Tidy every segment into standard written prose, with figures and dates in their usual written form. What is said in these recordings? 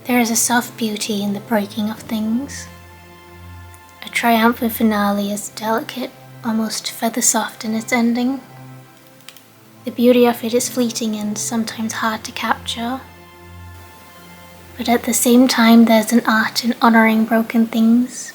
There is a soft beauty in the breaking of things. A triumphant finale is delicate, almost feather soft in its ending. The beauty of it is fleeting and sometimes hard to capture. But at the same time, there's an art in honoring broken things.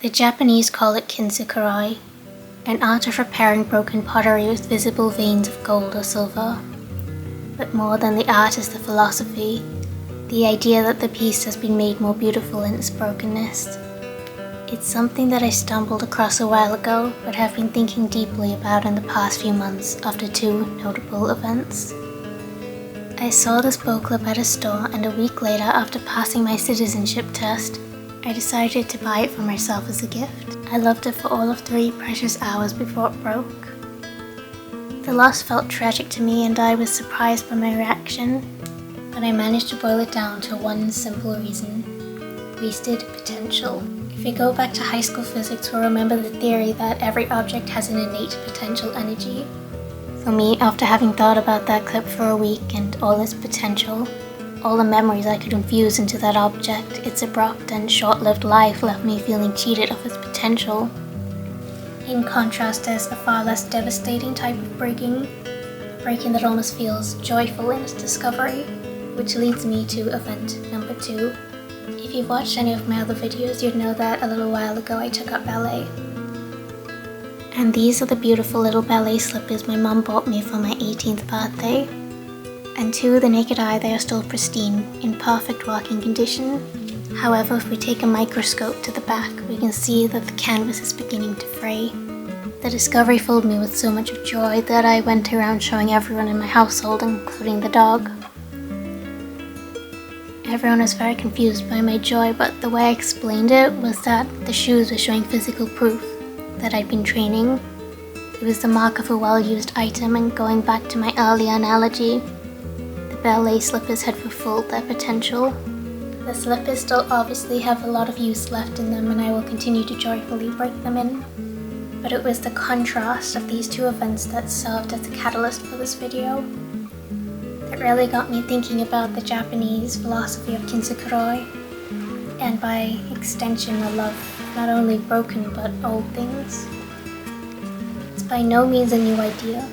The Japanese call it kintsukuroi, an art of repairing broken pottery with visible veins of gold or silver. But more than the art is the philosophy, the idea that the piece has been made more beautiful in its brokenness. It's something that I stumbled across a while ago, but have been thinking deeply about in the past few months after two notable events. I saw this bow clip at a store, and a week later, after passing my citizenship test, I decided to buy it for myself as a gift. I loved it for all of 3 precious hours before it broke. The loss felt tragic to me and I was surprised by my reaction, but I managed to boil it down to one simple reason: wasted potential. If we go back to high school physics, we'll remember the theory that every object has an innate potential energy. For me, after having thought about that clip for a week and all its potential, all the memories I could infuse into that object, its abrupt and short-lived life left me feeling cheated of its potential. In contrast, there's a far less devastating type of breaking, a breaking that almost feels joyful in its discovery, which leads me to event number 2. If you've watched any of my other videos, you'd know that a little while ago I took up ballet. And these are the beautiful little ballet slippers my mum bought me for my 18th birthday. And to the naked eye, they are still pristine, in perfect working condition. However, if we take a microscope to the back, we can see that the canvas is beginning to fray. The discovery filled me with so much joy that I went around showing everyone in my household, including the dog. Everyone was very confused by my joy, but the way I explained it was that the shoes were showing physical proof that I'd been training. It was the mark of a well-used item, and going back to my earlier analogy, ballet slippers had fulfilled their potential. The slippers still obviously have a lot of use left in them, and I will continue to joyfully break them in. But it was the contrast of these two events that served as the catalyst for this video. It really got me thinking about the Japanese philosophy of kintsukuroi, and by extension the love of not only broken but old things. It's by no means a new idea.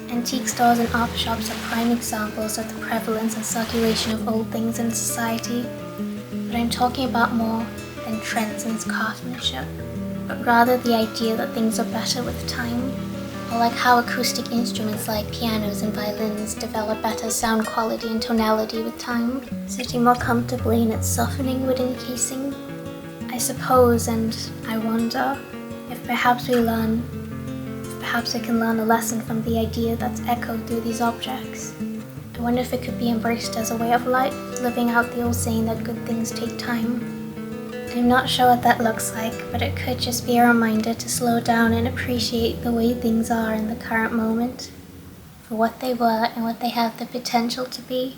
Antique stores and art shops are prime examples of the prevalence and circulation of old things in society, but I'm talking about more than trends in its craftsmanship, but rather the idea that things are better with time, or like how acoustic instruments like pianos and violins develop better sound quality and tonality with time, sitting more comfortably in its softening wooden casing. I suppose, and I wonder, if perhaps I can learn a lesson from the idea that's echoed through these objects. I wonder if it could be embraced as a way of life, living out the old saying that good things take time. I'm not sure what that looks like, but it could just be a reminder to slow down and appreciate the way things are in the current moment, for what they were and what they have the potential to be.